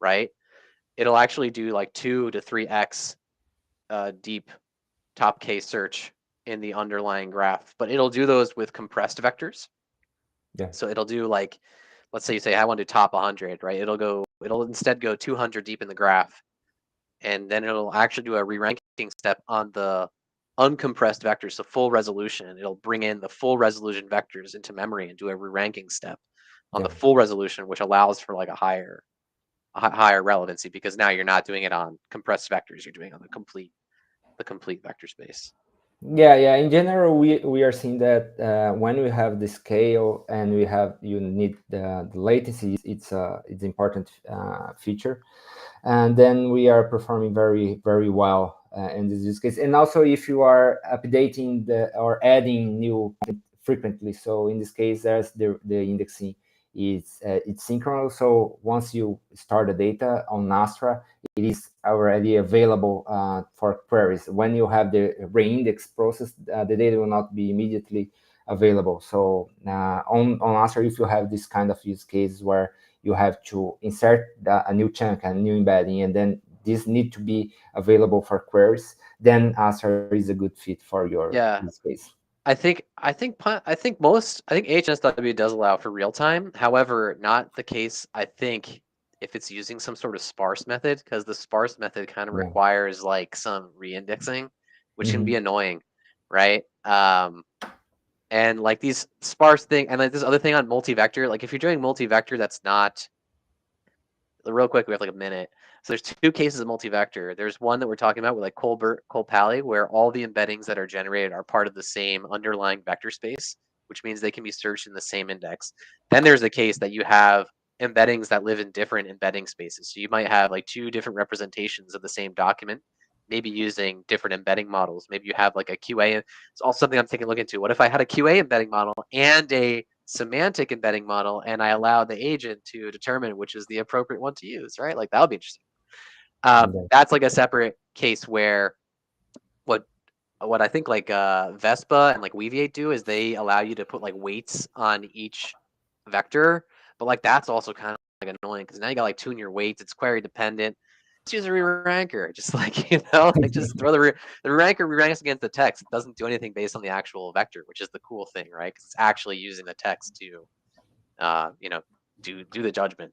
right? It'll actually do like 2 to 3x deep top K search in the underlying graph, but it'll do those with compressed vectors. yeah, So it'll do like, let's say you say I want to do top 100, right? It'll instead go 200 deep in the graph, and then it'll actually do a re-ranking step on the uncompressed vectors, so full resolution. It'll bring in the full resolution vectors into memory and do a re-ranking step on the yeah. full resolution, which allows for like a higher relevancy, because now you're not doing it on compressed vectors, you're doing it on the complete vector space. Yeah, yeah. In general, we are seeing that when we have the scale and you need the latency, it's important feature, and then we are performing very well in this use case. And also, if you are updating or adding new frequently, so in this case, there's the indexing it's synchronous. So once you start the data on Astra, it is already available for queries. When you have the reindex process, the data will not be immediately available. So on Astra, if you have this kind of use case where you have to insert a new chunk, a new embedding, and then this need to be available for queries, then Astra is a good fit for your Yeah. use case. I think HNSW does allow for real time. However, not the case. I think if it's using some sort of sparse method, because the sparse method kind of Yeah. requires like some reindexing, which can be Mhm. annoying, right? And like these sparse thing, and like this other thing on multi-vector, like if you're doing multi-vector, that's not real quick. We have like a minute. So there's two cases of multi-vector. There's one that we're talking about with like Colpally, where all the embeddings that are generated are part of the same underlying vector space, which means they can be searched in the same index. Then there's a case that you have embeddings that live in different embedding spaces. So you might have like two different representations of the same document, maybe using different embedding models. Maybe you have like a QA. It's also something I'm taking a look into. What if I had a QA embedding model and a semantic embedding model, and I allowed the agent to determine which is the appropriate one to use, right? Like that would be interesting. Yeah. That's like a separate case where what I think like Vespa and like Weaviate do is they allow you to put like weights on each vector, but like that's also kind of like annoying because now you got like tune your weights. It's query dependent. Let's use a re-ranker, just like like just throw the re-ranker re-ranks against the text. It doesn't do anything based on the actual vector, which is the cool thing, right? Because it's actually using the text to do the judgment.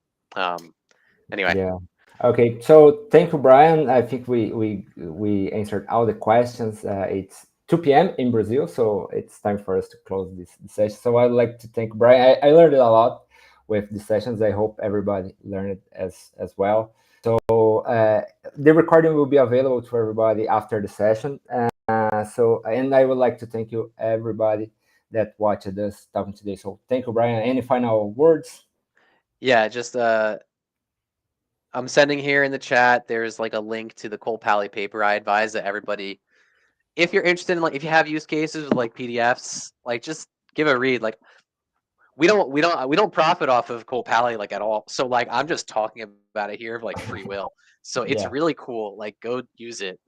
Anyway. Yeah. Okay. So thank you, Brian. I think we answered all the questions. It's 2 p.m. in Brazil, so it's time for us to close this session. So I'd like to thank Brian. I learned a lot with the sessions. I hope everybody learned it as well. So the recording will be available to everybody after the session. And I would like to thank you everybody that watched us talking today. So thank you, Brian. Any final words? Yeah, just I'm sending here in the chat. There's like a link to the Colpally paper. I advise that everybody, if you're interested in like if you have use cases with like PDFs, like just give a read. Like we don't profit off of Colpally like at all. So like I'm just talking about it here of like free will. So it's Yeah. really cool. Like go use it.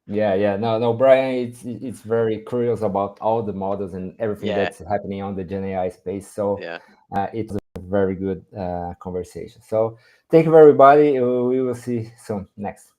Yeah. No, Brian, it's very curious about all the models and everything Yeah, that's happening on the Gen AI space. So yeah. it's a very good conversation. So thank you, everybody. We will see soon next.